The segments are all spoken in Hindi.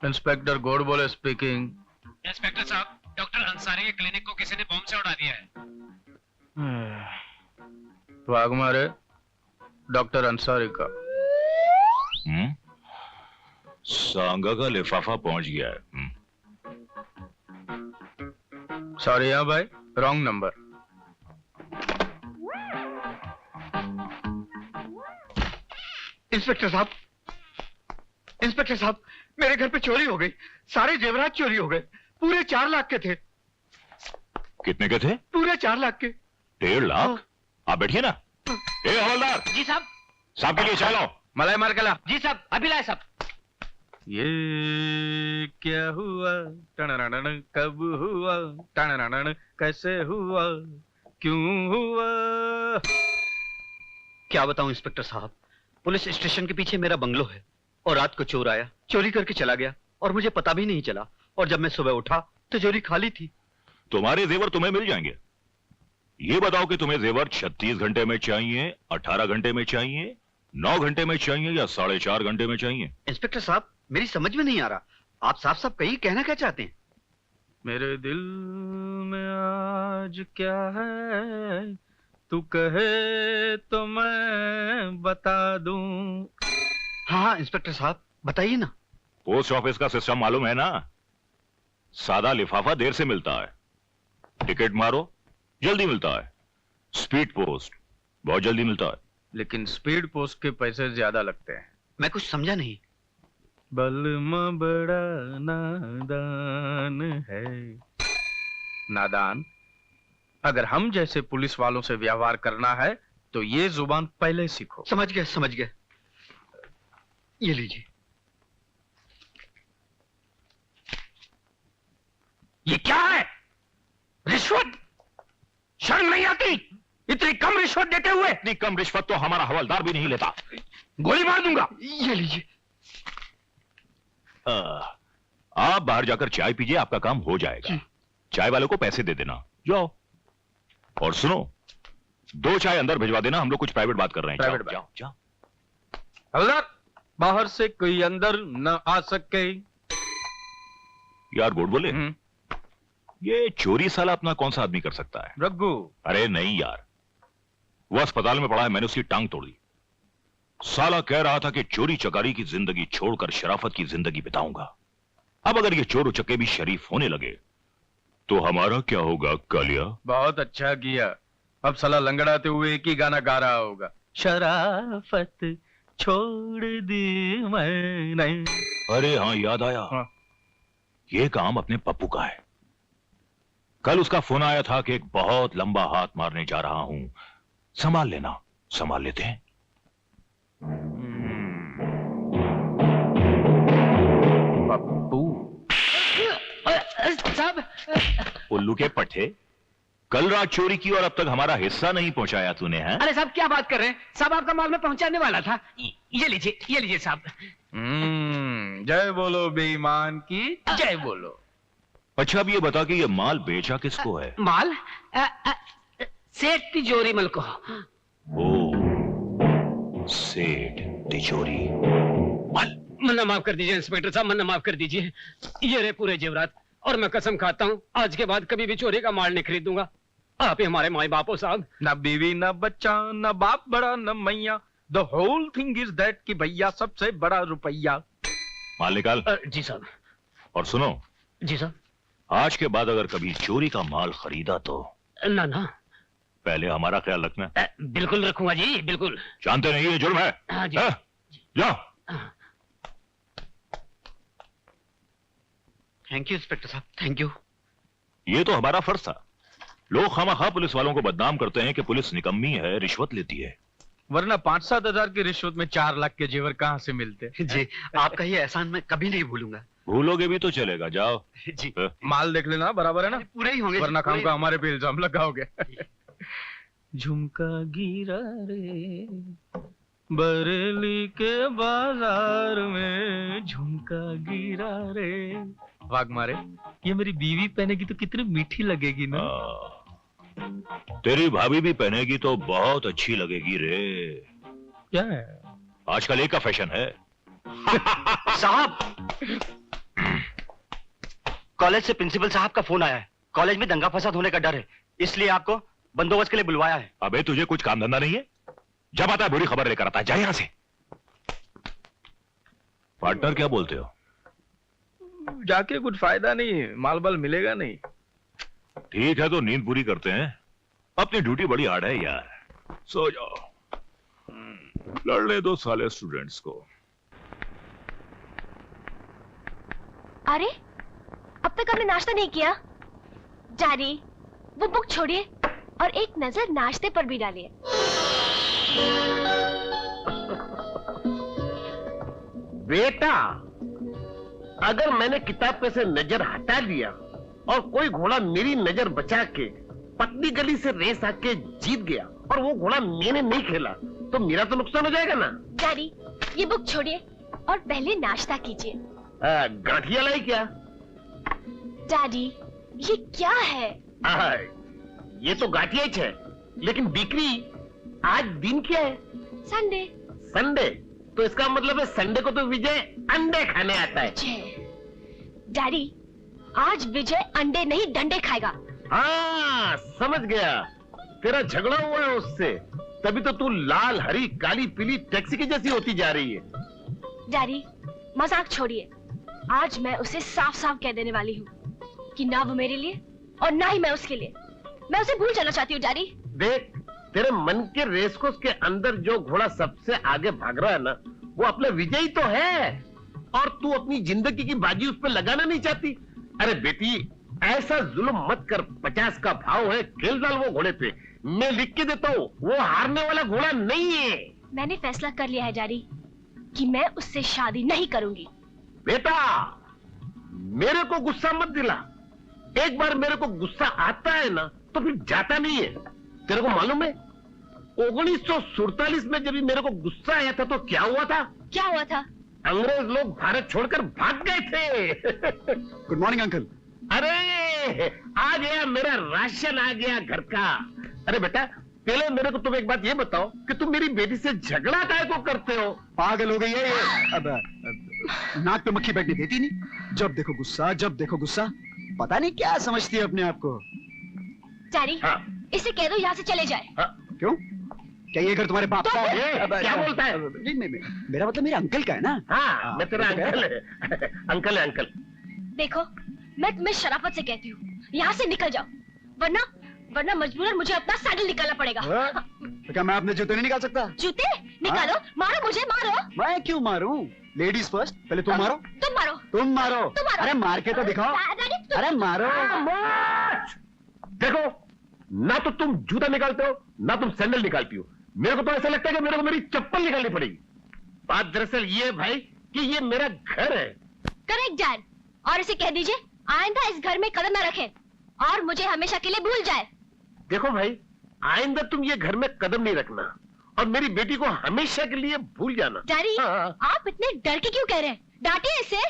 Inspector Godbole speaking. इंस्पेक्टर साहब, डॉक्टर अंसारी के क्लिनिक को किसी ने बॉम्ब से उड़ा दिया है। वाघमारे, डॉक्टर अंसारी का। सांगा का लिफाफा पहुंच गया है। सॉरी हाँ भाई, रॉन्ग नंबर। इंस्पेक्टर साहब, इंस्पेक्टर साहब, मेरे घर पे चोरी हो गई। सारे जेवरात चोरी हो गए। पूरे 4 लाख के थे। कितने के थे? पूरे 4 लाख के। 1.5 लाख? आप बैठिए ना। ए हवलदार। जी साहब। साहब के लिए चाय लाओ। मलाई मार के ला। जी साहब, अभी लाए साहब। ये क्या हुआ, टनननन, कब हुआ, टनननन, कैसे हुआ, क्यों हुआ? क्या बताऊं इंस्पेक्टर साहब, पुलिस स्टेशन के पीछे मेरा बंगलो है और रात को चोर आया, चोरी करके चला गया और मुझे पता भी नहीं चला। और जब मैं सुबह उठा तो चोरी खाली थी। तुम्हारे जेवर तुम्हें मिल जाएंगे। ये बताओ कि तुम्हें जेवर 36 घंटे में चाहिए, 18 घंटे में चाहिए, 9 घंटे में चाहिए या 4.5 घंटे में चाहिए? इंस्पेक्टर साहब, मेरी समझ में नहीं आ रहा। आप साफ साफ कहिए, कहना क्या चाहते हैं? मेरे दिल में आज क्या है, तू कहे तो मैं बता दूं। हाँ हाँ इंस्पेक्टर साहब, बताइए ना। पोस्ट ऑफिस का सिस्टम मालूम है ना? सादा लिफाफा देर से मिलता है, टिकट मारो जल्दी मिलता है, स्पीड पोस्ट बहुत जल्दी मिलता है। लेकिन स्पीड पोस्ट के पैसे ज्यादा लगते हैं। मैं कुछ समझा नहीं। बलमा बड़ा नादान है। नादान? अगर हम जैसे पुलिस वालों से व्यवहार करना है तो ये जुबान पहले सीखो। समझ गए, समझ गए। ये लीजिए। ये क्या है? रिश्वत? शर्म नहीं आती? इतनी कम रिश्वत देते हुए? इतनी कम रिश्वत तो हमारा हवलदार भी नहीं लेता। गोली मार दूंगा। ये लीजिए। आप बाहर जाकर चाय पीजिए, आपका काम हो जाएगा। चाय वाले को पैसे दे देना, जाओ। और सुनो, 2 चाय अंदर भिजवा देना, हम लोग कुछ प्राइवेट बात कर रहे हैं। प्राइवेट जाओ, जाओ, जाओ। हवलदार, बाहर से कोई अंदर न आ सके। यार गोडबोले, ये चोरी साला अपना कौन सा आदमी कर सकता है? रघु। अरे नहीं यार, वो अस्पताल में पड़ा है, मैंने उसकी टांग तोड़ दी। साला कह रहा था कि चोरी चकारी की जिंदगी छोड़कर शराफत की जिंदगी बिताऊंगा। अब अगर ये चोर उचक्के भी शरीफ होने लगे तो हमारा क्या होगा कालिया? बहुत अच्छा किया। अब साला लंगड़ाते हुए एक ही गाना गा रहा होगा, शराफत छोड़ दी मैंने। अरे हाँ, याद आया। हाँ। ये काम अपने पप्पू का है। कल उसका फोन आया था कि एक बहुत लंबा हाथ मारने जा रहा हूं, संभाल लेना। संभाल लेते हैं। पप्पू साहब। उल्लू के पट्टे, कल रात चोरी की और अब तक हमारा हिस्सा नहीं पहुंचाया तूने, है? अरे साहब, क्या बात कर रहे हैं साहब? आपका माल में पहुंचाने वाला था। ये लीजिए, ये लीजिए साहब। जय बोलो बेईमान की, जय बोलो। अच्छा, अब ये बता कि ये माल बेचा किसको है? माल सेठ तिजोरी मल को। ओ, सेठ तिजोरी मल। मन्ना माफ कर दीजिए इंस्पेक्टर साहब, मन्ना माफ कर दीजिए। ये रहे पूरे जेवरात, और मैं कसम खाता हूँ आज के बाद कभी भी चोरी का माल नहीं खरीदूंगा। आप ही हमारे माई बाप हो साहब। ना बीवी ना बच्चा, ना बाप बड़ा ना मैया, the whole thing is that कि भैया सबसे बड़ा रुपया। माल निकाल। जी साहब। और सुनो। जी साहब। आज के बाद अगर कभी चोरी का माल खरीदा तो ना ना, पहले हमारा ख्याल रखना। बिल्कुल रखूंगा जी, बिल्कुल। जानते नहीं ये जुर्म है? हाँ जी। जाओ। थैंक यू इंस्पेक्टर साहब, थैंक यू। ये तो हमारा फर्ज था। लोग खामखा पुलिस वालों को बदनाम करते हैं कि पुलिस निकम्मी है, रिश्वत लेती है। वरना 5-7 हजार की रिश्वत में 4 लाख के जेवर कहाँ से मिलते? जी, आपका ये एहसान मैं कभी नहीं भूलूंगा। भूलोगे भी तो चलेगा, जाओ। जी। माल देख लेना, बराबर है ना? पूरे ही होंगे। वरना काम का हमारे पे इल्जाम लगाओगे। झुमका गिरा रे बरेली के बाजार में, झुमका गिरा रे। वाग मारे, ये मेरी बीवी पहनेगी तो कितनी मीठी लगेगी ना। तेरी भाभी भी पहनेगी तो बहुत अच्छी लगेगी रे। क्या है? आजकल एक का फैशन है। साहब, कॉलेज से प्रिंसिपल साहब का फोन आया है। कॉलेज में दंगा फसाद होने का डर है, इसलिए आपको बंदोबस्त के लिए बुलवाया है। अबे तुझे कुछ काम धंधा नहीं है? जब आता है बुरी खबर लेकर आता है, जा यहां से। पार्टनर क्या बोलते हो? जाके कुछ फायदा नहीं, माल बाल मिलेगा नहीं। ठीक है तो नींद पूरी करते हैं, अपनी ड्यूटी बड़ी हार्ड है यार। सो जाओ, लड़ने दो साले स्टूडेंट्स को। अरे अब तक आपने नाश्ता नहीं किया? जारी, वो बुक छोड़िए और एक नजर नाश्ते पर भी डालिए। बेटा, अगर मैंने किताब पे से नजर हटा दिया और कोई घोड़ा मेरी नजर बचा के पतली गली से रेस आके जीत गया और वो घोड़ा मैंने नहीं खेला, तो मेरा तो नुकसान हो जाएगा ना। जारी, ये बुक छोड़िए और पहले नाश्ता कीजिए। गांठिया लाई क्या? डैडी, ये क्या है? ये तो गांठिया ही है, लेकिन बिक्री आज दिन क्या है? संडे। संडे? तो इसका मतलब है संडे को तो विजय अंडे खाने आता है। डैडी, आज विजय अंडे नहीं डंडे खाएगा। हाँ, समझ गया। तेरा झगड़ा हुआ है उससे, तभी तो तू लाल हरी काली पीली टैक्सी की जैसी होती जा रही है। डैडी, मजाक छोड़िए। आज मैं उसे साफ साफ कह देने वाली हूँ कि ना वो मेरे लिए और ना ही मैं उसके लिए। मैं उसे भूल जाना चाहती हूँ। डैडी देख, तेरे मन के रेसकोर्स के अंदर जो घोड़ा सबसे आगे भाग रहा है ना, वो अपना विजयी तो है, और तू अपनी जिंदगी की बाजी उस पर लगाना नहीं चाहती। अरे बेटी, ऐसा जुल्म मत कर। 50 का भाव है, खेल डाल वो घोड़े पे। मैं लिख के देता हूँ, वो हारने वाला घोड़ा नहीं है। मैंने फैसला कर लिया है डैडी कि मैं उससे शादी नहीं करूंगी। बेटा, मेरे को गुस्सा मत दिला। एक बार मेरे को गुस्सा आता है ना, तो फिर जाता नहीं है। तेरे को मालूम है 1947 में जब मेरे को गुस्सा आया था तो क्या हुआ था? क्या हुआ था? अंग्रेज लोग भारत छोड़कर भाग गए थे। Good morning uncle. अरे आ गया, मेरा राशन आ गया घर का। अरे बेटा, पहले मेरे को तुम एक बात ये बताओ कि तुम मेरी बेटी से झगड़ा काहे को करते हो? पागल हो गई है ये। अब नाक पे मक्खी बैठने देती नहीं, जब देखो गुस्सा, जब देखो गुस्सा। पता नहीं क्या समझती है अपने आप को। डैडी, हाँ। इसे कह दो यहाँ से चले जाए। हाँ। क्यों? क्या ये घर तुम्हारे बाप का है? क्या बोलता है? मेरा मतलब मेरे अंकल का है ना। हाँ, मैं तेरा अंकल है। अंकल है अंकल। देखो, मैं तुम्हें शराफत से कहती हूँ, यहाँ से निकल जाओ, वरना मजबूरन मुझे अपना सैंडल निकालना पड़ेगा। तो क्या मैं अपने जूते नहीं निकाल सकता? जूते निकालो। मारो मुझे, मारो। मैं क्यों मारूं? लेडीज फर्स्ट, पहले तुम मारो। तुम मारो। तुम मारो। तुम मारो। अरे मार के तो दिखाओ। अरे मारो। देखो, ना तो तुम जूता निकालते हो, ना तुम सैंडल निकालती हो। मेरे को तो ऐसा लगता है कि मेरे को मेरी चप्पल निकालनी पड़ेगी। बात दरअसल ये है भाई कि ये मेरा घर है। करेक्ट डैड, और इसे कह दीजिए आइंदा इस घर में कदम न रखे और मुझे हमेशा के लिए भूल जाए। देखो भाई, आइंदा तुम ये घर में कदम नहीं रखना और मेरी बेटी को हमेशा के लिए भूल जाना। डैडी, हाँ। आप इतने डर के क्यों कह रहे हैं? डांटिए इसे।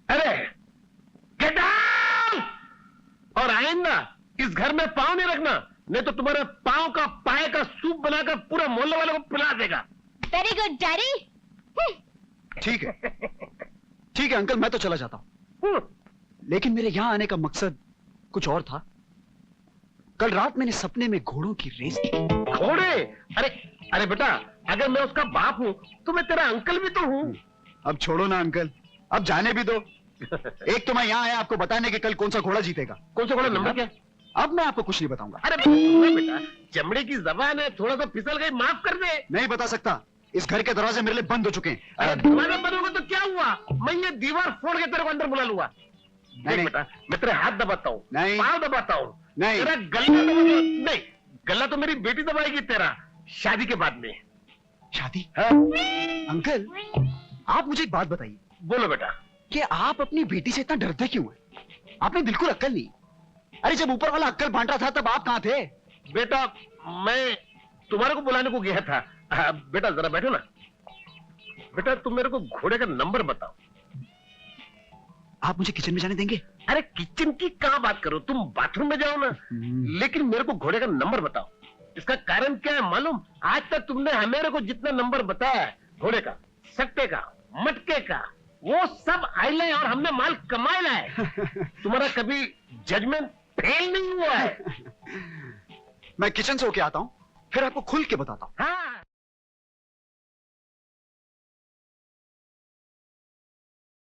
अरे get out! और आइंदा इस घर में पाँव नहीं रखना, नहीं तो तुम्हारे पाँव का पाए का सूप बनाकर पूरा मोहल्ले वालों को पिला देगा। Very good daddy. ठीक है, ठीक है अंकल, मैं तो चला जाता हूँ। लेकिन मेरे यहाँ आने का मकसद कुछ और था। कल रात मैंने सपने में घोड़ों की रेस की। घोड़े? अरे बेटा, अगर मैं उसका बाप हूँ तो मैं तेरा अंकल भी तो हूँ। अब छोड़ो ना अंकल, अब जाने भी दो। एक तो मैं यहाँ आया आपको बताने के कल कौन सा घोड़ा जीतेगा। कौन सा घोड़ा, नंबर क्या? अब मैं आपको कुछ नहीं बताऊंगा। अरे बेटा, चमड़े की जबान है, थोड़ा सा फिसल गई, माफ कर दे। नहीं बता सकता, इस घर के दरवाजे मेरे लिए बंद हो चुके हैं। अरे दरवाजा बंद होगा तो क्या हुआ? मैं ये दीवार फोड़ के तेरे को अंदर बुला लूंगा। नहीं बेटा, मैं तेरे हाथ दबाता हूँ, नहीं। पाँव दबाता हूँ, नहीं। तेरा गला दबाता हूँ। नहीं, गला तो मेरी बेटी दबाएगी तेरा, शादी के बाद में। शादी? हाँ? अंकल, आप मुझे एक बात बताइए। बोलो बेटा। कि आप अपनी बेटी से इतना डरते क्यों हैं? आपने बिल्कुल अक्ल नहीं। अरे जब ऊपर वाला अक्ल बांट रहा था तब आप कहाँ थे? बेटा, मैं तुम्हारे को बुलाने को गया था। बेटा जरा बैठो ना। बेटा, तुम मेरे को घोड़े का नंबर बताओ। आप मुझे किचन में जाने देंगे? अरे किचन की कहाँ बात करो, तुम बाथरूम में जाओ ना। लेकिन मेरे को घोड़े का नंबर बताओ। इसका कारण क्या है मालूम? आज तक तुमने मेरे को जितना नंबर बताया है, घोड़े का, सट्टे का, मटके का, वो सब आइले हैं और हमने माल कमाया है। तुम्हारा कभी जजमेंट फेल नहीं हुआ है। मैं किचन से होके आता हूं, फिर आपको खुल के बताता हूं। हाँ